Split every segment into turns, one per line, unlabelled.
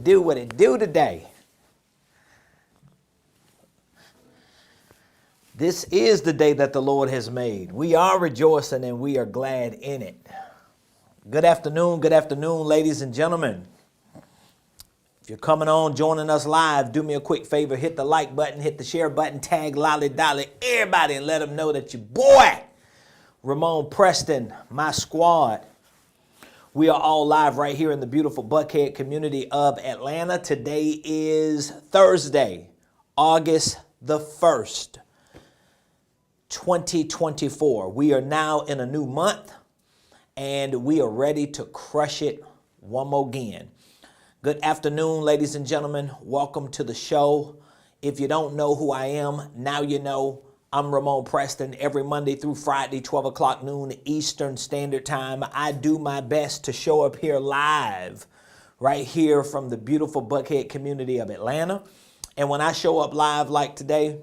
do, what it do today. This is the day that the Lord has made. We are rejoicing and we are glad in it. Good afternoon, ladies and gentlemen. If you're coming on, joining us live, do me a quick favor, hit the like button, hit the share button, tag Lolly Dolly, everybody, and let them know that your boy, Ramon Preston, my squad, we are all live right here in the beautiful Buckhead community of Atlanta. Today is Thursday, August the 1st, 2024. We are now in a new month, and we are ready to crush it one more again. Good afternoon, ladies and gentlemen. Welcome to the show. If you don't know who I am, now you know. I'm Ramon Preston. Every Monday through Friday, 12 o'clock noon Eastern Standard Time, I do my best to show up here live, right here from the beautiful Buckhead community of Atlanta. And when I show up live like today,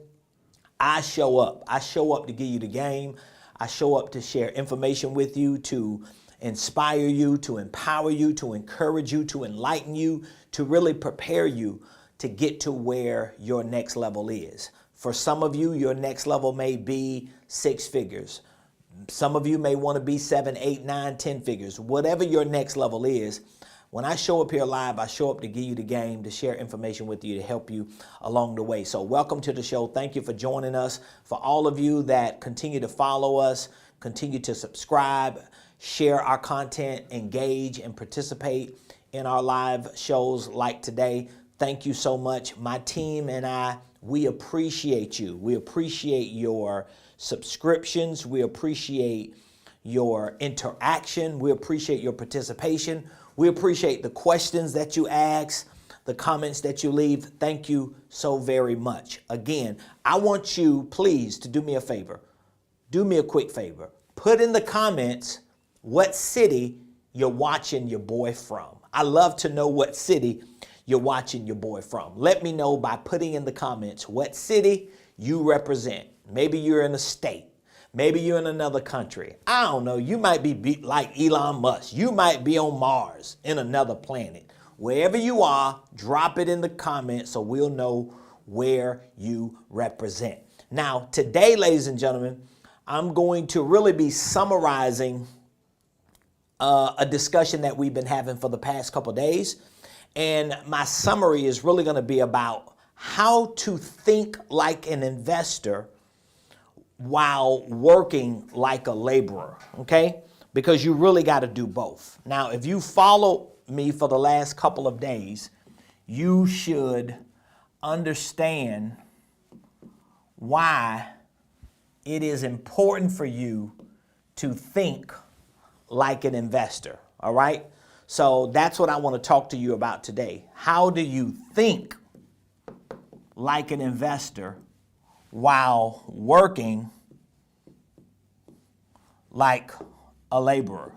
I show up. I show up to give you the game. I show up to share information with you, to inspire you, to empower you, to encourage you, to enlighten you, to really prepare you to get to where your next level is. For some of you, your next level may be 6 figures. Some of you may want to be 7, 8, 9, 10 figures. Whatever your next level is, when I show up here live, I show up to give you the game, to share information with you, to help you along the way. So welcome to the show. Thank you for joining us. For all of you that continue to follow us, continue to subscribe, share our content, engage, and participate in our live shows like today, thank you so much. My team and I, we appreciate you. We appreciate your subscriptions. We appreciate your interaction. We appreciate your participation. We appreciate the questions that you ask, the comments that you leave. Thank you so very much. Again, I want you, please, to do me a favor. Do me a quick favor. Put in the comments what city you're watching your boy from. I love to know what city you're watching your boy from. Let me know by putting in the comments what city you represent. Maybe you're in a state. Maybe you're in another country. I don't know. You might be like Elon Musk. You might be on Mars, in another planet. Wherever you are, drop it in the comments so we'll know where you represent. Now, today, ladies and gentlemen, I'm going to really be summarizing a discussion that we've been having for the past couple of days. And my summary is really going to be about how to think like an investor while working like a laborer, okay? Because you really got to do both. Now, if you follow me for the last couple of days, you should understand why it is important for you to think like an investor, all right? So that's what I want to talk to you about today. How do you think like an investor while working like a laborer?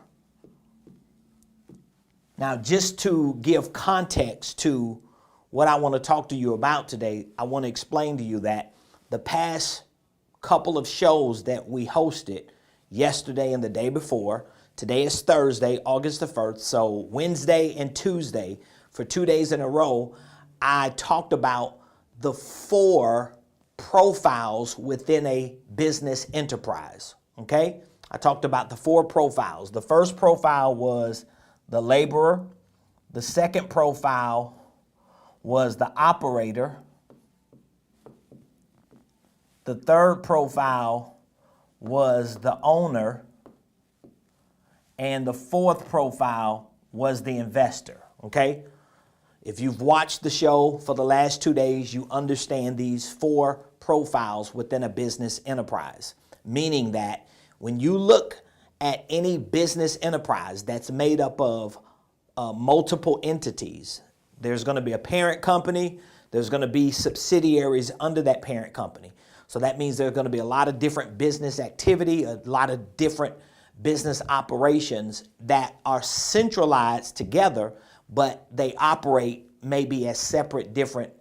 Now, just to give context to what I want to talk to you about today, I want to explain to you that the past couple of shows that we hosted yesterday and the day before, today is Thursday, August the 1st, so Wednesday and Tuesday, for 2 days in a row, I talked about the 4 profiles within a business enterprise, okay? I talked about the 4 profiles. The first profile was the laborer. The second profile was the operator. The third profile was the owner. And the fourth profile was the investor, okay? If you've watched the show for the last 2 days, you understand these 4 profiles within a business enterprise, meaning that when you look at any business enterprise that's made up of multiple entities, there's going to be a parent company, there's going to be subsidiaries under that parent company. So that means there's going to be a lot of different business activity, a lot of different business operations that are centralized together, but they operate maybe as separate different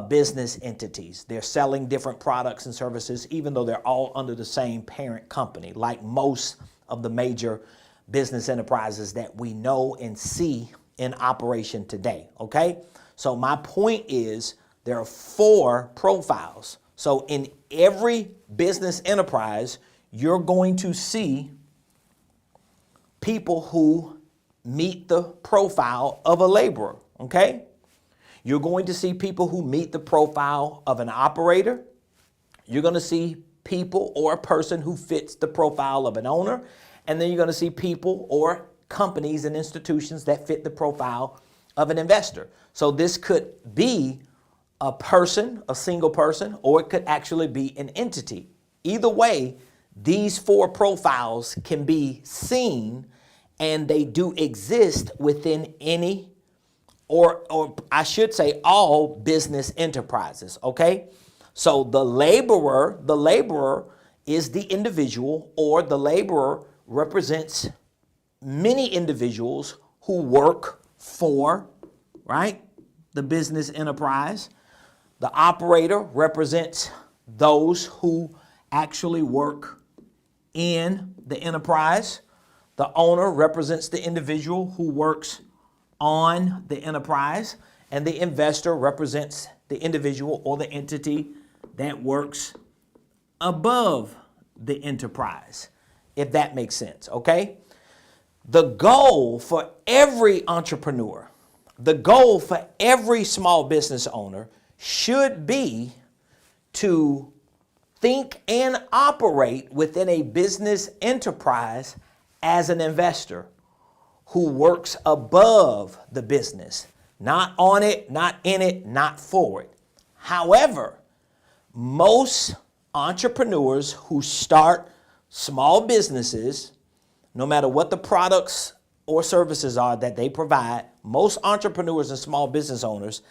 business entities. They're selling different products and services, even though they're all under the same parent company, like most of the major business enterprises that we know and see in operation today, okay? So my point is there are 4 profiles. So in every business enterprise, you're going to see people who meet the profile of a laborer, okay? You're going to see people who meet the profile of an operator. You're going to see people or a person who fits the profile of an owner. And then you're going to see people or companies and institutions that fit the profile of an investor. So this could be a person, a single person, or it could actually be an entity. Either way, these 4 profiles can be seen, and they do exist within any, or I should say all business enterprises, okay? So the laborer is the individual, or the laborer represents many individuals who work for, right, the business enterprise. The operator represents those who actually work in the enterprise. The owner represents the individual who works on the enterprise. And the investor represents the individual or the entity that works above the enterprise, if that makes sense, okay? The goal for every entrepreneur, the goal for every small business owner should be to think and operate within a business enterprise as an investor who works above the business, not on it, not in it, not for it. However, most entrepreneurs who start small businesses, no matter what the products or services are that they provide, most entrepreneurs and small business owners,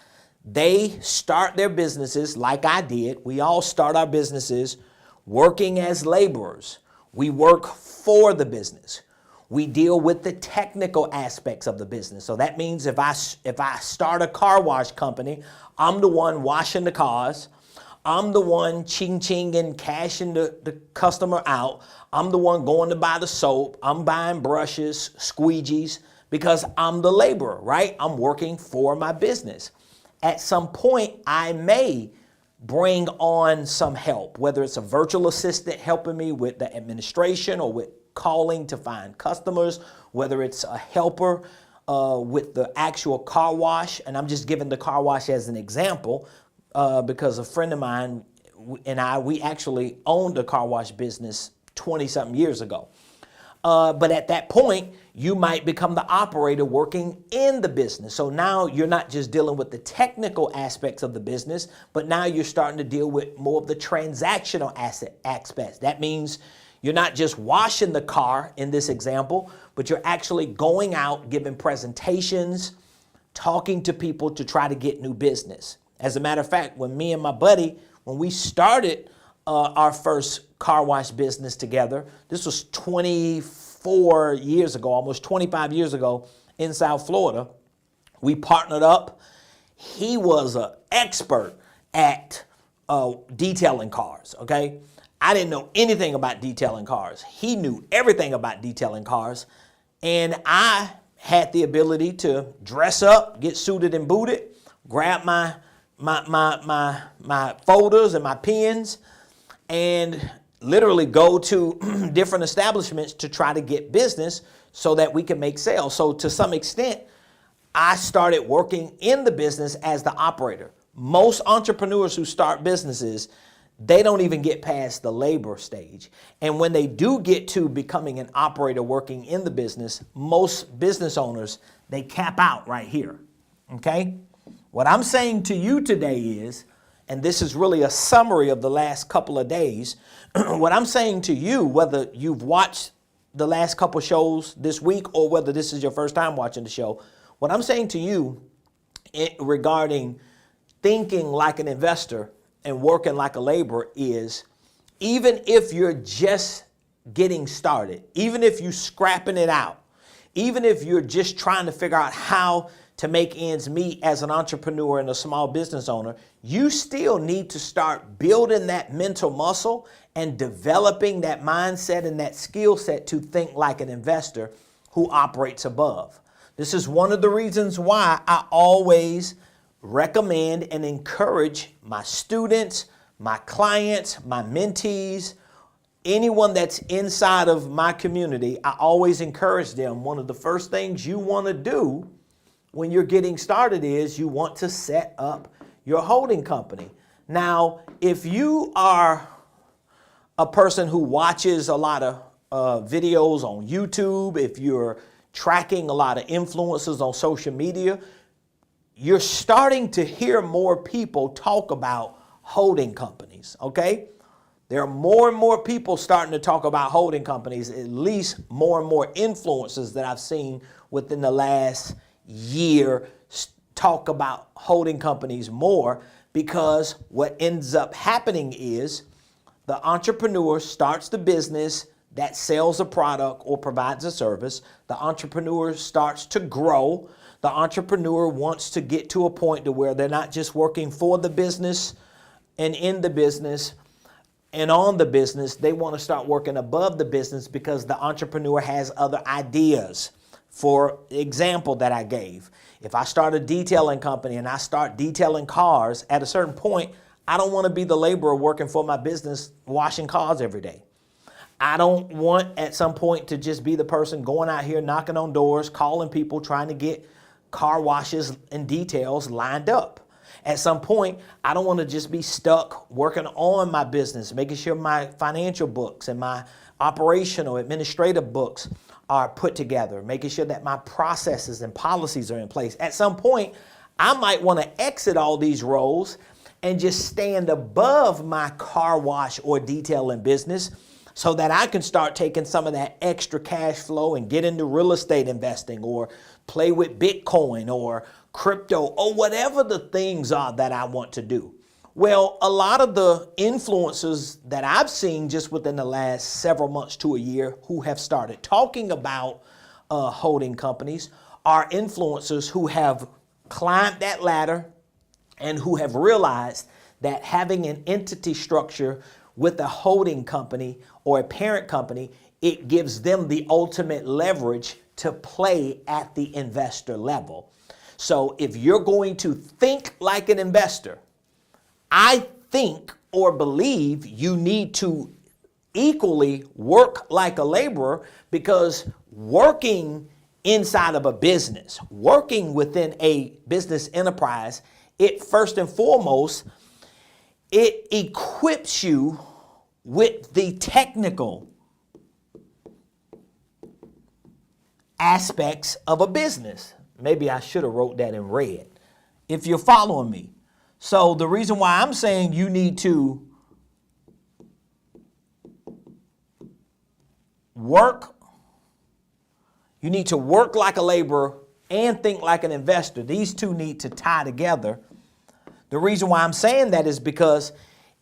they start their businesses like I did. We all start our businesses working as laborers. We work for the business. We deal with the technical aspects of the business. So that means if I start a car wash company, I'm the one washing the cars. I'm the one ching and cashing the customer out. I'm the one going to buy the soap. I'm buying brushes, squeegees, because I'm the laborer, right? I'm working for my business. At some point, I may bring on some help, whether it's a virtual assistant helping me with the administration or with calling to find customers, whether it's a helper with the actual car wash. And I'm just giving the car wash as an example because a friend of mine and we actually owned a car wash business 20-something years ago. But at that point, you might become the operator working in the business. So now you're not just dealing with the technical aspects of the business, but now you're starting to deal with more of the transactional aspects. That means you're not just washing the car in this example, but you're actually going out, giving presentations, talking to people to try to get new business. As a matter of fact, when me and my buddy, when we started our first car wash business together, this was 24 years ago, almost 25 years ago in South Florida. We partnered up. He was an expert at detailing cars, okay? I didn't know anything about detailing cars. He knew everything about detailing cars. And I had the ability to dress up, get suited and booted, grab my folders and my pens, and literally go to different establishments to try to get business so that we can make sales. So to some extent, I started working in the business as the operator. Most entrepreneurs who start businesses, they don't even get past the labor stage. And when they do get to becoming an operator working in the business, most business owners, they cap out right here, okay? What I'm saying to you today is, and this is really a summary of the last couple of days, what I'm saying to you, whether you've watched the last couple shows this week or whether this is your first time watching the show, what I'm saying to you regarding thinking like an investor and working like a laborer is, even if you're just getting started, even if you're scrapping it out, even if you're just trying to figure out how to make ends meet as an entrepreneur and a small business owner, you still need to start building that mental muscle and developing that mindset and that skill set to think like an investor who operates above. This is one of the reasons why I always recommend and encourage my students, my clients, my mentees, anyone that's inside of my community. I always encourage them. One of the first things you want to do when you're getting started is you want to set up your holding company. Now, if you are a person who watches a lot of videos on YouTube, if you're tracking a lot of influencers on social media, you're starting to hear more people talk about holding companies, okay? There are more and more people starting to talk about holding companies, at least more and more influencers that I've seen within the last year talk about holding companies more, because what ends up happening is the entrepreneur starts the business that sells a product or provides a service. The entrepreneur starts to grow. The entrepreneur wants to get to a point to where they're not just working for the business and in the business and on the business. They want to start working above the business because the entrepreneur has other ideas. For example that I gave, if I start a detailing company and I start detailing cars, at a certain point, I don't want to be the laborer working for my business washing cars every day. I don't want at some point to just be the person going out here knocking on doors, calling people, trying to get car washes and details lined up. At some point, I don't want to just be stuck working on my business, making sure my financial books and my operational administrative books are put together, making sure that my processes and policies are in place. At some point, I might want to exit all these roles and just stand above my car wash or detailing business so that I can start taking some of that extra cash flow and get into real estate investing or play with Bitcoin or crypto or whatever the things are that I want to do. Well, a lot of the influencers that I've seen just within the last several months to a year who have started talking about holding companies are influencers who have climbed that ladder and who have realized that having an entity structure with a holding company or a parent company, it gives them the ultimate leverage to play at the investor level. So if you're going to think like an investor, I think or believe you need to equally work like a laborer, because working inside of a business, working within a business enterprise, it first and foremost, it equips you with the technical aspects of a business. Maybe I should have wrote that in red, if you're following me. So the reason why I'm saying you need to work like a laborer and think like an investor. These two need to tie together. The reason why I'm saying that is because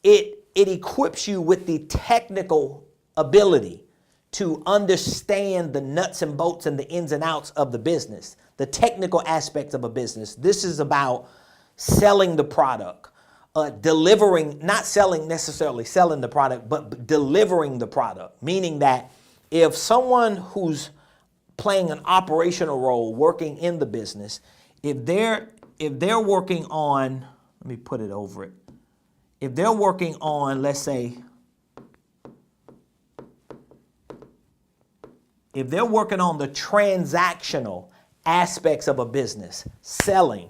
it equips you with the technical ability to understand the nuts and bolts and the ins and outs of the business, the technical aspects of a business. This is about selling the product, delivering, not selling necessarily selling the product, but delivering the product. Meaning that if someone who's playing an operational role working in the business, if they're working on, let me put it over it. If they're working on, let's say, if they're working on the transactional aspects of a business, selling,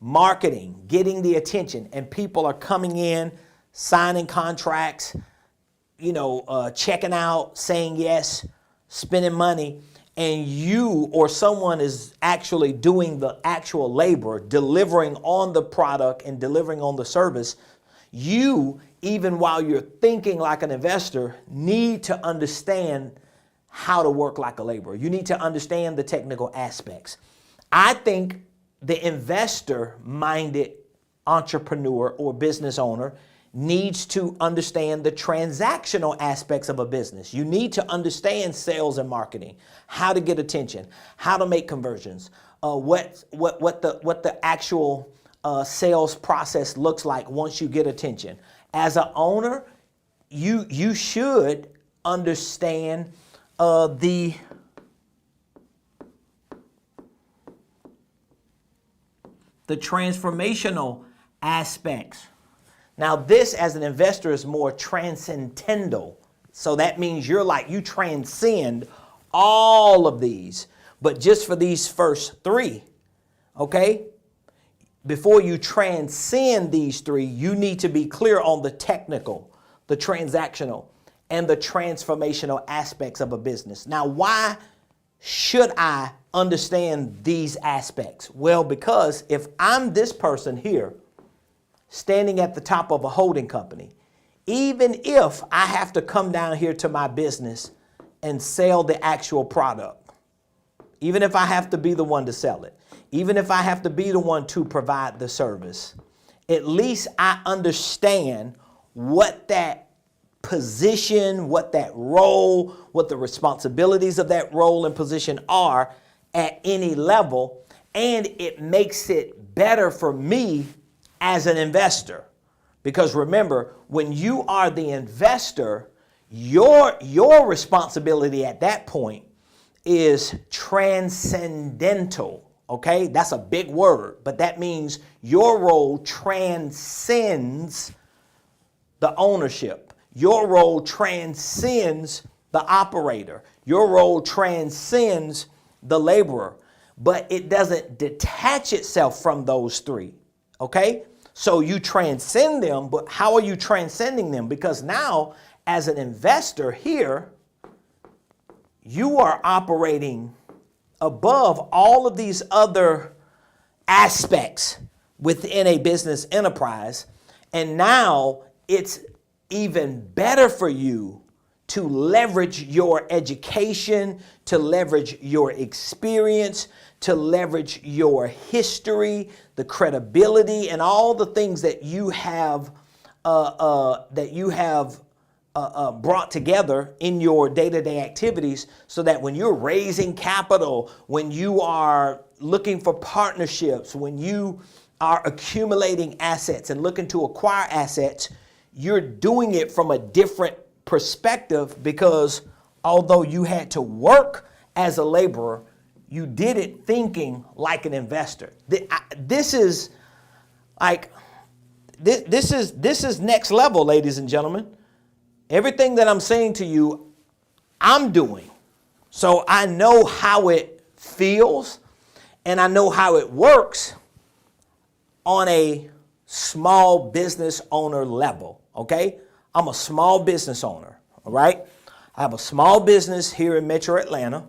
marketing, getting the attention, and people are coming in, signing contracts, checking out, saying yes, spending money, and you or someone is actually doing the actual labor, delivering on the product and delivering on the service, you, even while you're thinking like an investor, need to understand how to work like a laborer. You need to understand the technical aspects. I think the investor-minded entrepreneur or business owner needs to understand the transactional aspects of a business. You need to understand sales and marketing, how to get attention, how to make conversions, what the actual sales process looks like once you get attention. As an owner, you should understand the the transformational aspects. Now, this as an investor is more transcendental. So that means you transcend all of these. But just for these first three, okay? Before you transcend these three, you need to be clear on the technical, the transactional, and the transformational aspects of a business. Now, why should I understand these aspects? Well, because if I'm this person here, standing at the top of a holding company, even if I have to come down here to my business and sell the actual product, even if I have to be the one to sell it, even if I have to be the one to provide the service, at least I understand what that position, what that role, what the responsibilities of that role and position are at any level, and it makes it better for me as an investor. Because remember, when you are the investor, your responsibility at that point is transcendental. Okay, that's a big word, but that means your role transcends the ownership. Your role transcends the operator. Your role transcends the laborer, but it doesn't detach itself from those three. Okay, so you transcend them, but how are you transcending them? Because now, as an investor here, you are operating above all of these other aspects within a business enterprise. And now it's even better for you to leverage your education, to leverage your experience, to leverage your history, the credibility, and all the things that you have brought together in your day-to-day activities, so that when you're raising capital, when you are looking for partnerships, when you are accumulating assets and looking to acquire assets, you're doing it from a different perspective, because although you had to work as a laborer, you did it thinking like an investor. This is next level, ladies and gentlemen. Everything that I'm saying to you, I'm doing. So I know how it feels and I know how it works on a small business owner level, okay? I'm a small business owner, all right? I have a small business here in Metro Atlanta.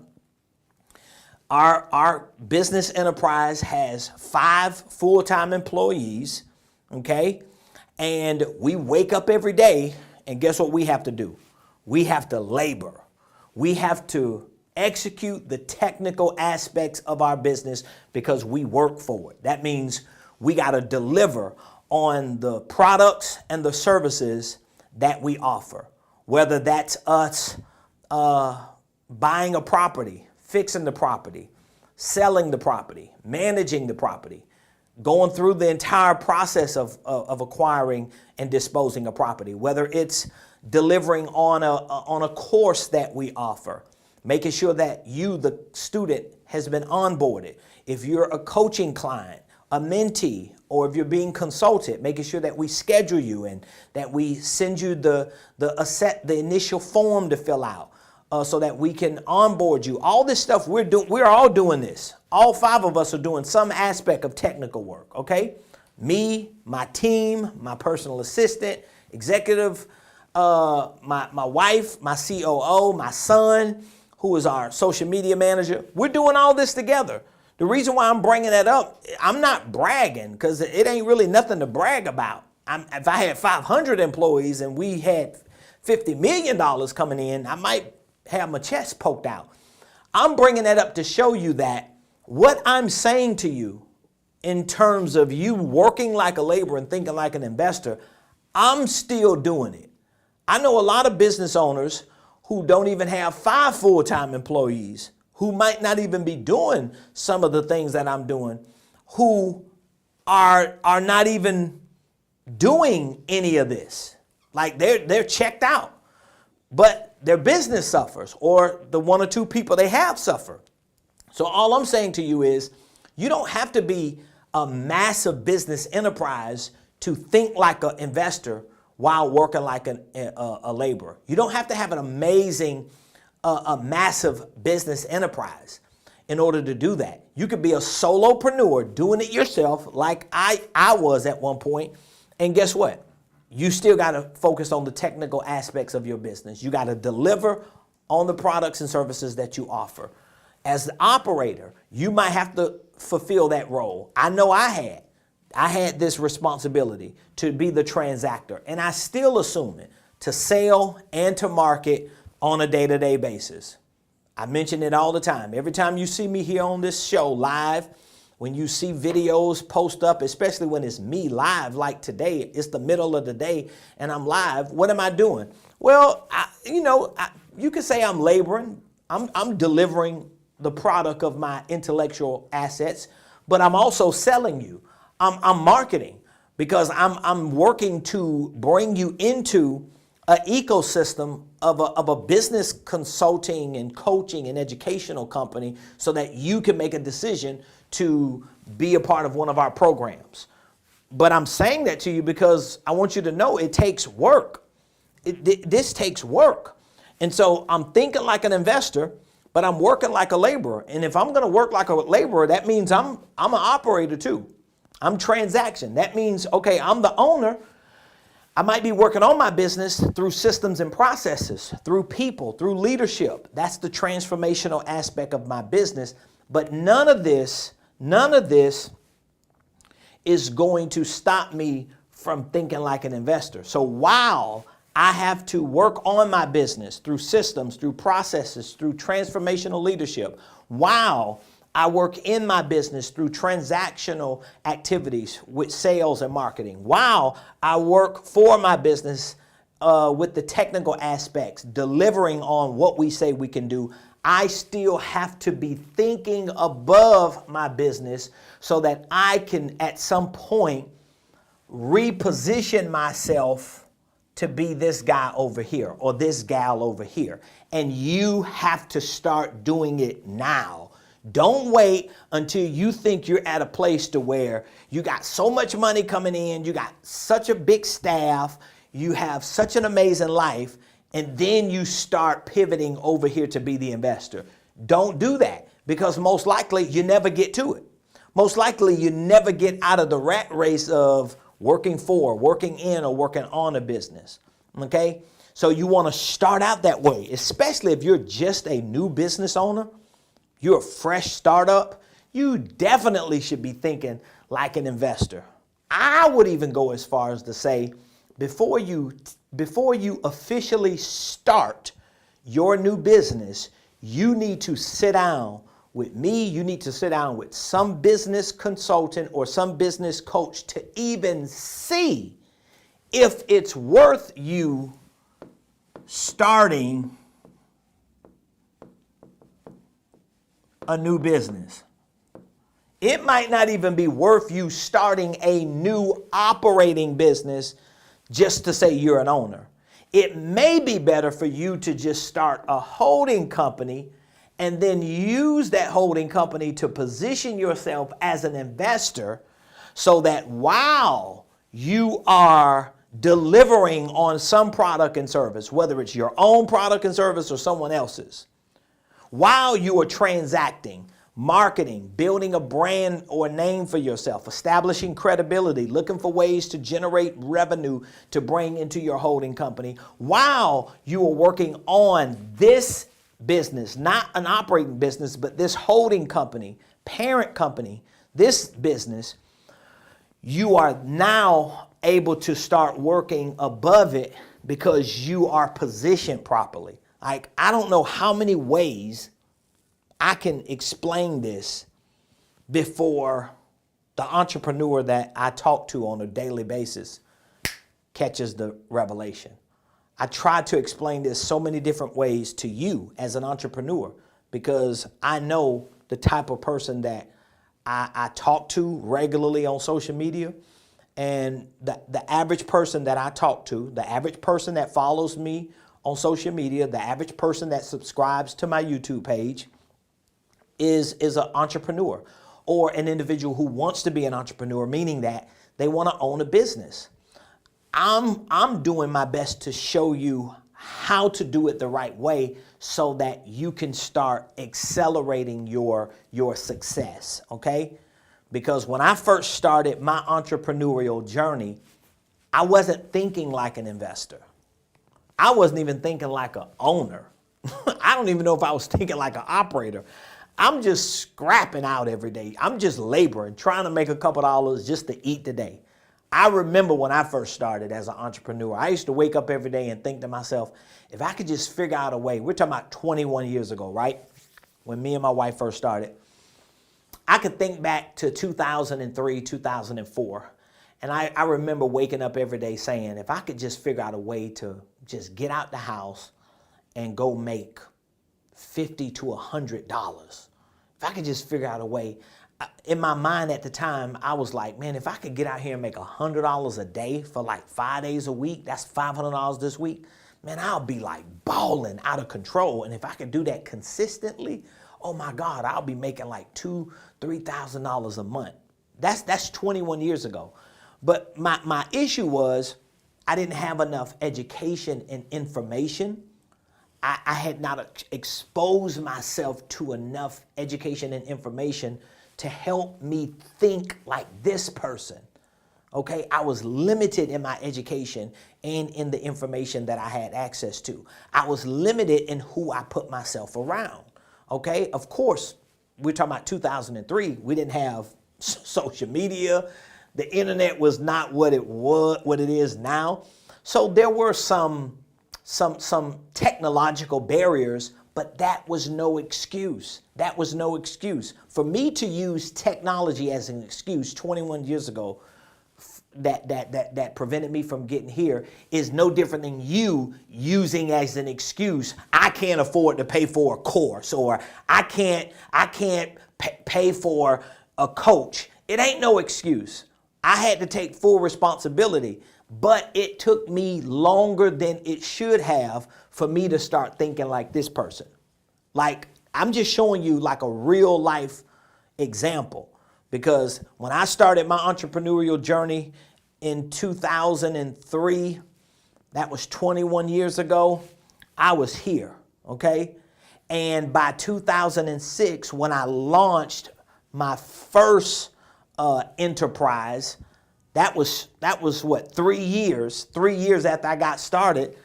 Our business enterprise has 5 full-time employees, okay? And we wake up every day, and guess what we have to do? We have to labor. We have to execute the technical aspects of our business because we work for it. That means we got to deliver on the products and the services that we offer, whether that's us buying a property, fixing the property, selling the property, managing the property, going through the entire process of acquiring and disposing of property, whether it's delivering on a course that we offer, making sure that you, the student, has been onboarded. If you're a coaching client, a mentee, or if you're being consulted, making sure that we schedule you and that we send you the initial form to fill out so that we can onboard you. All this stuff we're all doing this. All 5 of us are doing some aspect of technical work, okay? Me, my team, my personal assistant, executive, my wife, my COO, my son, who is our social media manager. We're doing all this together. The reason why I'm bringing that up, I'm not bragging, because it ain't really nothing to brag about. If I had 500 employees and we had $50 million coming in, I might have my chest poked out. I'm bringing that up to show you that what I'm saying to you in terms of you working like a laborer and thinking like an investor, I'm still doing it. I know a lot of business owners who don't even have 5 full-time employees, who might not even be doing some of the things that I'm doing, who are not even doing any of this. Like they're checked out, but their business suffers, or the 1 or 2 people they have suffer. So all I'm saying to you is, you don't have to be a massive business enterprise to think like an investor while working like a laborer. You don't have to have an amazing, a massive business enterprise in order to do that. You could be a solopreneur doing it yourself like I was at one point. And guess what? You still got to focus on the technical aspects of your business. You got to deliver on the products and services that you offer. As the operator, you might have to fulfill that role. I know I had this responsibility to be the transactor, and I still assume it, to sell and to market on a day-to-day basis. I mention it all the time. Every time you see me here on this show live, when you see videos post up, especially when it's me live like today, it's the middle of the day and I'm live, what am I doing? Well, you could say I'm laboring. I'm delivering the product of my intellectual assets, but I'm also selling you. I'm marketing because I'm working to bring you into an ecosystem of a business consulting and coaching and educational company so that you can make a decision to be a part of one of our programs. But I'm saying that to you because I want you to know it takes work. This takes work. And so I'm thinking like an investor, but I'm working like a laborer. And if I'm going to work like a laborer, that means I'm an operator too. I'm transaction. That means, okay, I'm the owner. I might be working on my business through systems and processes, through people, through leadership. That's the transformational aspect of my business. But none of this is going to stop me from thinking like an investor. So while I have to work on my business through systems, through processes, through transformational leadership, while I work in my business through transactional activities with sales and marketing, while I work for my business with the technical aspects, delivering on what we say we can do, I still have to be thinking above my business so that I can at some point reposition myself to be this guy over here or this gal over here. And you have to start doing it now. Don't wait until you think you're at a place to where you got so much money coming in, you got such a big staff, you have such an amazing life, and then you start pivoting over here to be the investor. Don't do that because most likely you never get to it. Most likely you never get out of the rat race of working for, working in, or working on a business. Okay? So you want to start out that way, especially if you're just a new business owner, you're a fresh startup, you definitely should be thinking like an investor. I would even go as far as to say, before you officially start your new business, you need to sit down with me, you need to sit down with some business consultant or some business coach to even see if it's worth you starting a new business. It might not even be worth you starting a new operating business just to say you're an owner. It may be better for you to just start a holding company and then use that holding company to position yourself as an investor so that while you are delivering on some product and service, whether it's your own product and service or someone else's, while you are transacting, marketing, building a brand or name for yourself, establishing credibility, looking for ways to generate revenue to bring into your holding company, while you are working on this business, not an operating business, but this holding company, parent company, this business, you are now able to start working above it because you are positioned properly. Like, I don't know how many ways I can explain this before the entrepreneur that I talk to on a daily basis catches the revelation. I try to explain this so many different ways to you as an entrepreneur because I know the type of person that I talk to regularly on social media. And the average person that I talk to, the average person that follows me on social media, the average person that subscribes to my YouTube page is an entrepreneur. or an individual who wants to be an entrepreneur, meaning that they want to own a business. I'm doing my best to show you how to do it the right way so that you can start accelerating your success, okay? Because when I first started my entrepreneurial journey, I wasn't thinking like an investor. I wasn't even thinking like an owner. I don't even know if I was thinking like an operator. I'm just scrapping out every day. I'm just laboring, trying to make a couple dollars just to eat today. I remember when I first started as an entrepreneur, I used to wake up every day and think to myself, if I could just figure out a way, we're talking about 21 years ago, right? When me and my wife first started, I could think back to 2003, 2004. And I remember waking up every day saying, if I could just figure out a way to just get out the house and go make $50 to $100. If I could just figure out a way. In my mind at the time, I was like, man, if I could get out here and make $100 a day for like 5 days a week, that's $500 this week, man, I'll be like balling out of control. And if I could do that consistently, oh my God, I'll be making like $2,000, $3,000 a month. That's 21 years ago. But my issue was I didn't have enough education and information. I had not exposed myself to enough education and information to help me think like this person, okay? I was limited in my education and in the information that I had access to. I was limited in who I put myself around, okay? Of course, we're talking about 2003. We didn't have social media. The internet was not what it is now. So there were some technological barriers, but that was no excuse. That was no excuse. For me to use technology as an excuse 21 years ago that prevented me from getting here is no different than you using as an excuse, I can't afford to pay for a course, or I can't pay for a coach. It ain't no excuse. I had to take full responsibility, but it took me longer than it should have for me to start thinking like this person. Like, I'm just showing you like a real life example, because when I started my entrepreneurial journey in 2003, that was 21 years ago, I was here, okay? And by 2006, when I launched my first enterprise, that was what, 3 years? 3 years after I got started,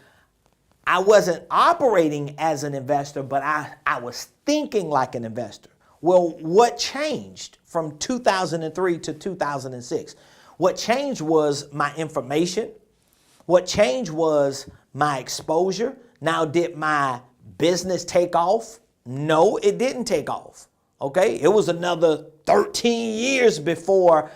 I wasn't operating as an investor, but I was thinking like an investor. Well, what changed from 2003 to 2006? What changed was my information. What changed was my exposure. Now, did my business take off? No, it didn't take off. Okay, it was another 13 years before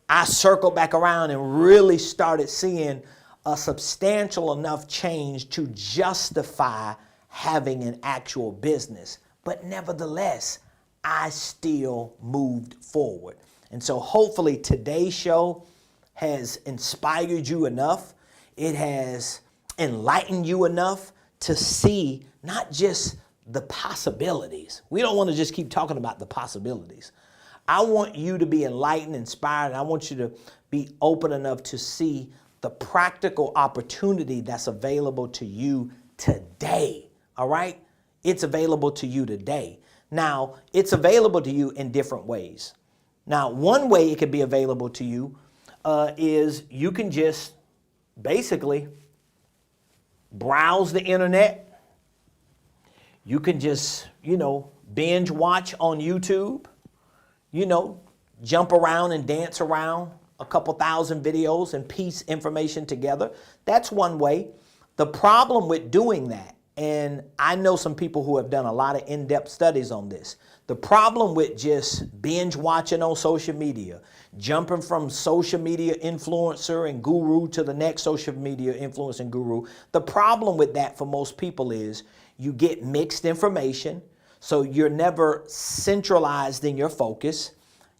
I circled back around and really started seeing a substantial enough change to justify having an actual business. But nevertheless, I still moved forward. And so hopefully today's show has inspired you enough. It has enlightened you enough to see not just the possibilities. We don't want to just keep talking about the possibilities. I want you to be enlightened, inspired, and I want you to be open enough to see the practical opportunity that's available to you today, all right? It's available to you today. Now, it's available to you in different ways. Now, one way it could be available to you is you can just basically browse the internet. You can just, binge watch on YouTube, jump around and dance around a couple thousand videos and piece information together. That's one way. The problem with doing that, and I know some people who have done a lot of in-depth studies on this, the problem with just binge watching on social media, jumping from social media influencer and guru to the next social media influencer and guru, the problem with that for most people is you get mixed information, so you're never centralized in your focus.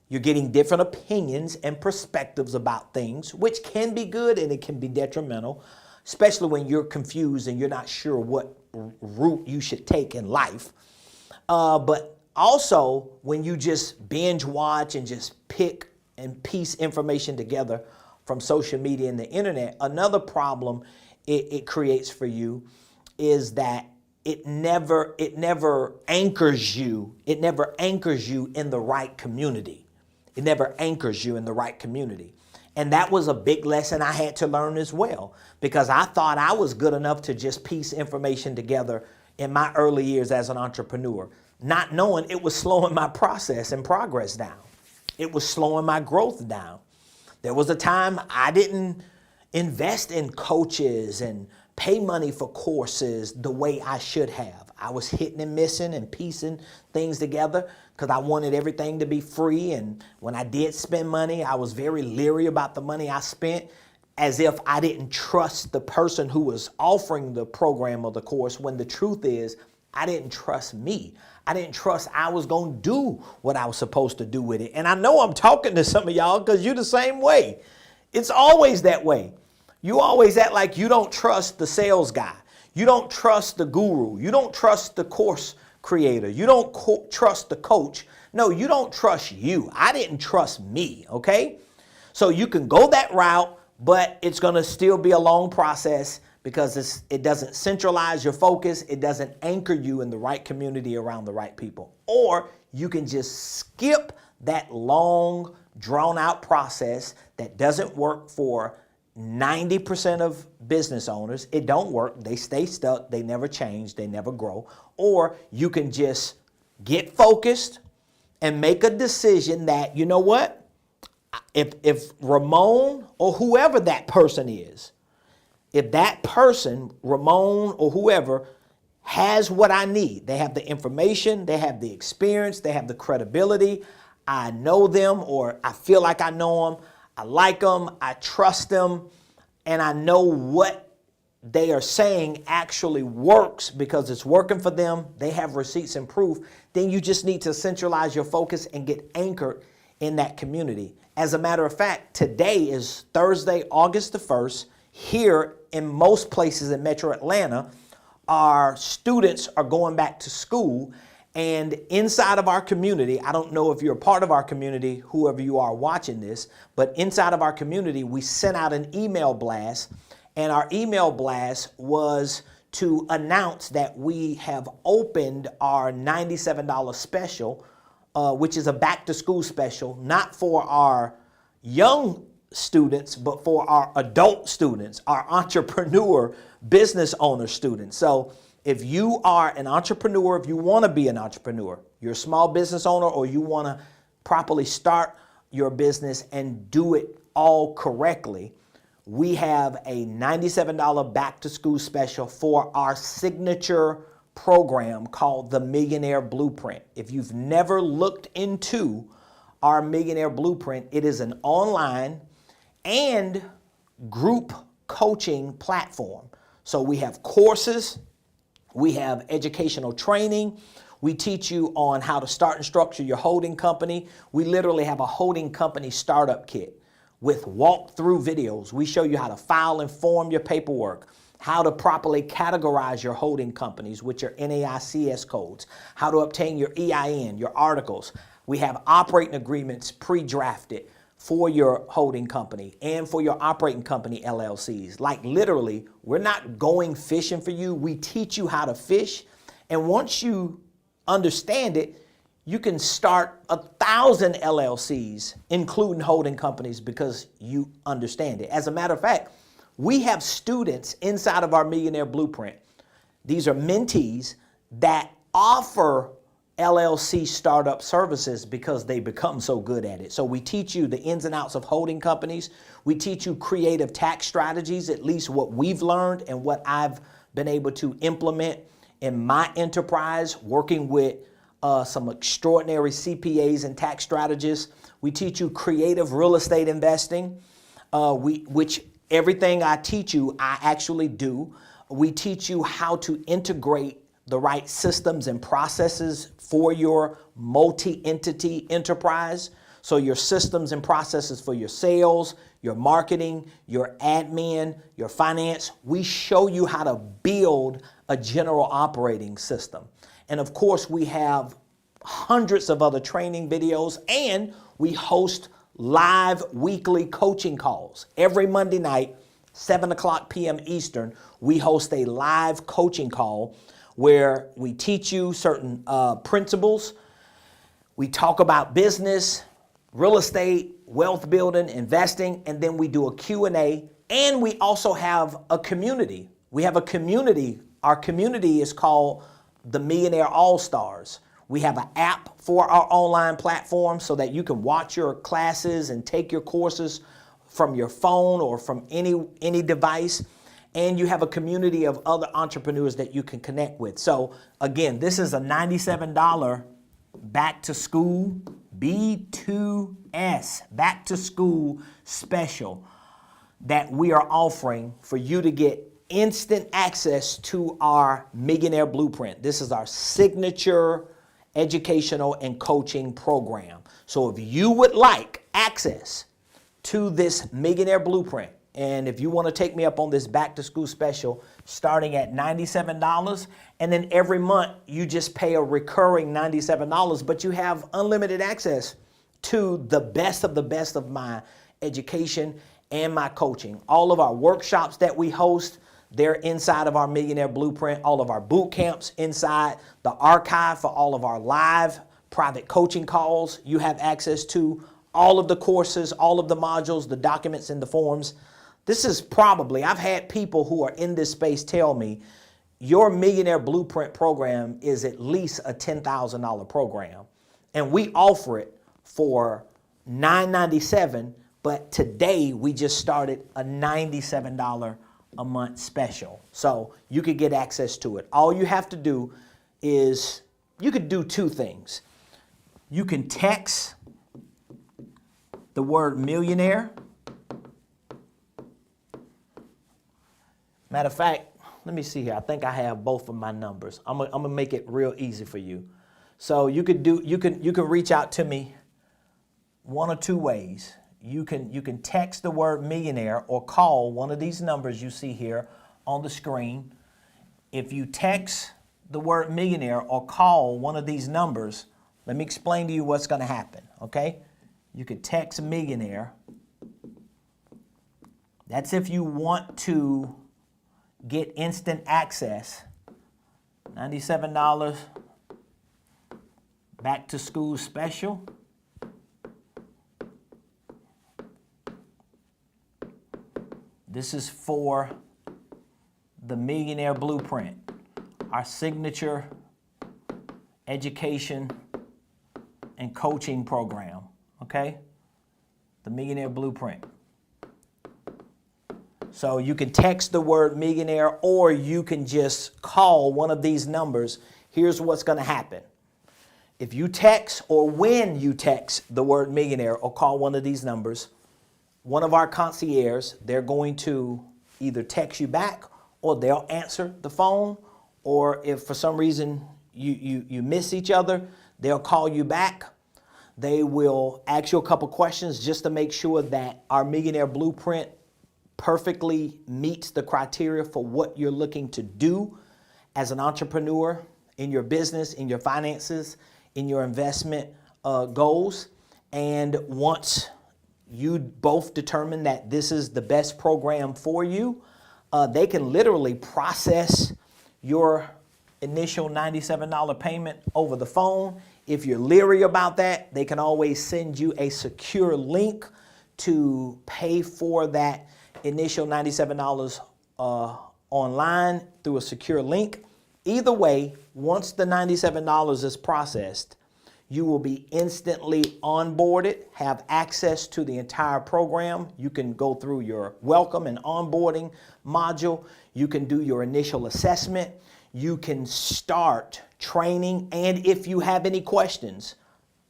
You're getting different opinions and perspectives about things, which can be good and it can be detrimental, especially when you're confused and you're not sure what route you should take in life. But Also, when you just binge watch and just pick and piece information together from social media and the internet, another problem it creates for you is that it never anchors you. It never anchors you in the right community. It never anchors you in the right community. And that was a big lesson I had to learn as well, because I thought I was good enough to just piece information together in my early years as an entrepreneur, not knowing it was slowing my process and progress down. It was slowing my growth down. There was a time I didn't invest in coaches and pay money for courses the way I should have. I was hitting and missing and piecing things together because I wanted everything to be free. And when I did spend money, I was very leery about the money I spent, as if I didn't trust the person who was offering the program or the course, when the truth is, I didn't trust me. I didn't trust I was going to do what I was supposed to do with it. And I know I'm talking to some of y'all because you're the same way. It's always that way. You always act like you don't trust the sales guy. You don't trust the guru. You don't trust the course creator. You don't trust the coach. No, you don't trust you. I didn't trust me, okay? So you can go that route, but it's going to still be a long process because it doesn't centralize your focus. It doesn't anchor you in the right community around the right people. Or you can just skip that long, drawn-out process that doesn't work for 90% of business owners. It don't work. They stay stuck. They never change. They never grow. Or you can just get focused and make a decision that, you know what? If Ramon or whoever that person is, if that person, Ramon or whoever, has what I need, they have the information, they have the experience, they have the credibility, I know them, or I feel like I know them, I like them, I trust them, and I know what they are saying actually works because it's working for them, they have receipts and proof, then you just need to centralize your focus and get anchored in that community. As a matter of fact, today is Thursday, August the 1st. Here in most places in Metro Atlanta, our students are going back to school. And inside of our community, I don't know if you're a part of our community, whoever you are watching this, but inside of our community, we sent out an email blast. And our email blast was to announce that we have opened our $97 special, which is a back to school special, not for our young students, but for our adult students, our entrepreneur, business owner students. So if you are an entrepreneur, if you want to be an entrepreneur, you're a small business owner, or you want to properly start your business and do it all correctly, we have a $97 back to school special for our signature program called the Millionaire Blueprint. If you've never looked into our Millionaire Blueprint, it is an online and group coaching platform. So we have courses, we have educational training, we teach you on how to start and structure your holding company. We literally have a holding company startup kit with walkthrough videos. We show you how to file and form your paperwork, how to properly categorize your holding companies with your NAICS codes, how to obtain your EIN, your articles. We have operating agreements pre-drafted for your holding company and for your operating company LLCs. Like literally, we're not going fishing for you. We teach you how to fish. And once you understand it, you can start 1,000 LLCs, including holding companies, because you understand it. As a matter of fact, we have students inside of our Millionaire Blueprint. These are mentees that offer LLC startup services because they become so good at it. So we teach you the ins and outs of holding companies. We teach you creative tax strategies, at least what we've learned and what I've been able to implement in my enterprise, working with some extraordinary CPAs and tax strategists. We teach you creative real estate investing, which everything I teach you, I actually do. We teach you how to integrate the right systems and processes for your multi-entity enterprise. So your systems and processes for your sales, your marketing, your admin, your finance. We show you how to build a general operating system. And of course, we have hundreds of other training videos, and we host live weekly coaching calls. Every Monday night, 7 p.m. Eastern, we host a live coaching call where we teach you certain principles. We talk about business, real estate, wealth building, investing, and then we do a Q&A, and we also have a community. We have a community. Our community is called the Millionaire All-Stars. We have an app for our online platform so that you can watch your classes and take your courses from your phone or from any device. And you have a community of other entrepreneurs that you can connect with. So again, this is a $97 back to school B2S back to school special that we are offering for you to get instant access to our Millionaire Blueprint. This is our signature educational and coaching program. So if you would like access to this Millionaire Blueprint, and if you want to take me up on this back to school special starting at $97, and then every month you just pay a recurring $97, but you have unlimited access to the best of my education and my coaching. All of our workshops that we host, they're inside of our Millionaire Blueprint. All of our boot camps inside the archive for all of our live private coaching calls. You have access to all of the courses, all of the modules, the documents, and the forms. This is probably, I've had people who are in this space tell me, your Millionaire Blueprint program is at least a $10,000 program. And we offer it for $997, but today we just started a $97 a month special. So you could get access to it. All you have to do is, you could do two things. You can text the word millionaire. Matter of fact, let me see here. I think I have both of my numbers. I'm gonna make it real easy for you. So you can reach out to me one or two ways. You can text the word millionaire or call one of these numbers you see here on the screen. If you text the word millionaire or call one of these numbers, let me explain to you what's going to happen, okay? You could text millionaire. That's if you want to get instant access. $97 back to school special. This is for the Millionaire Blueprint, our signature education and coaching program, okay? The Millionaire Blueprint. So you can text the word millionaire or you can just call one of these numbers. Here's what's going to happen. If you text or when you text the word millionaire or call one of these numbers, one of our concierges, they're going to either text you back or they'll answer the phone, or if for some reason you miss each other, they'll call you back. They will ask you a couple questions just to make sure that our Millionaire Blueprint perfectly meets the criteria for what you're looking to do as an entrepreneur in your business, in your finances, in your investment goals. And once you both determine that this is the best program for you, they can literally process your initial $97 payment over the phone. If you're leery about that, they can always send you a secure link to pay for that initial $97 online through a secure link. Either way, once the $97 is processed, you will be instantly onboarded, have access to the entire program. You can go through your welcome and onboarding module. You can do your initial assessment. You can start training. And if you have any questions,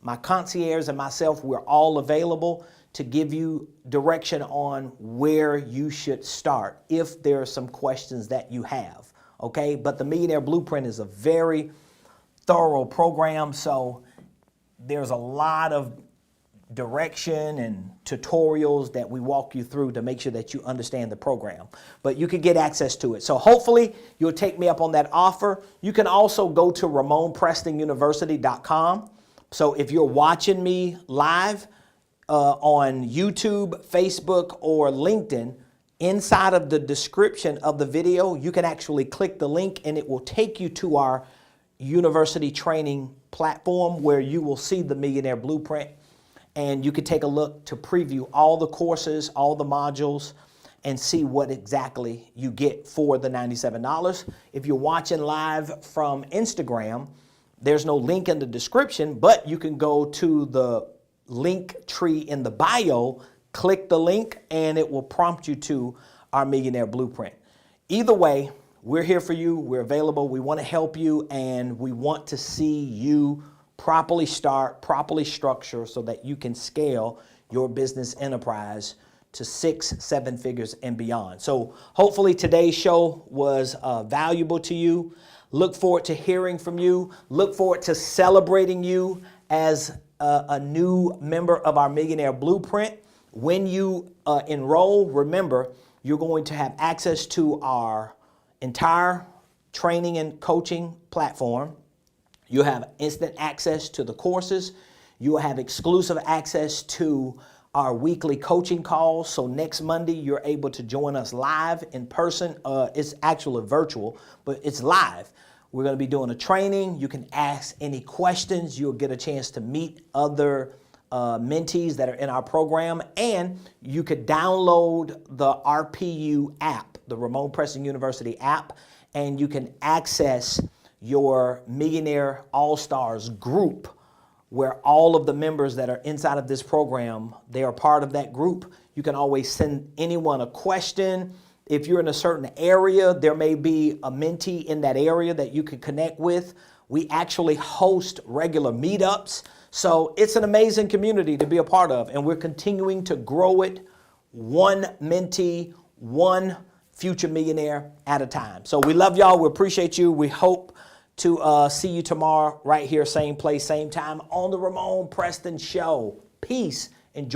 my concierge and myself, we're all available to give you direction on where you should start if there are some questions that you have, okay? But the Millionaire Blueprint is a very thorough program, so there's a lot of direction and tutorials that we walk you through to make sure that you understand the program. But you can get access to it. So hopefully you'll take me up on that offer. You can also go to RamonPrestonUniversity.com. So if you're watching me live on YouTube, Facebook, or LinkedIn, inside of the description of the video, you can actually click the link and it will take you to our university training platform where you will see the Millionaire Blueprint. And you can take a look to preview all the courses, all the modules, and see what exactly you get for the $97. If you're watching live from Instagram, there's no link in the description, but you can go to the link tree in the bio, click the link, and it will prompt you to our Millionaire Blueprint. Either way, we're here for you. We're available. We want to help you, and we want to see you properly start, properly structure so that you can scale your business enterprise to 6-7 figures and beyond. So hopefully today's show was valuable to you. Look forward to hearing from you. Look forward to celebrating you as a new member of our Millionaire Blueprint. When you enroll, remember, you're going to have access to our entire training and coaching platform. You'll have instant access to the courses. You'll have exclusive access to our weekly coaching calls. So next Monday, you're able to join us live in person. It's actually virtual, but it's live. We're going to be doing a training. You can ask any questions. You'll get a chance to meet other mentees that are in our program. And you could download the RPU app, the Ramon Preston University app, and you can access your Millionaire All-Stars group, where all of the members that are inside of this program, they are part of that group. You can always send anyone a question. If you're in a certain area, there may be a mentee in that area that you can connect with. We actually host regular meetups. So it's an amazing community to be a part of, and we're continuing to grow it one mentee, one future millionaire at a time. So we love y'all. We appreciate you. We hope to see you tomorrow right here, same place, same time on the Ramon Preston Show. Peace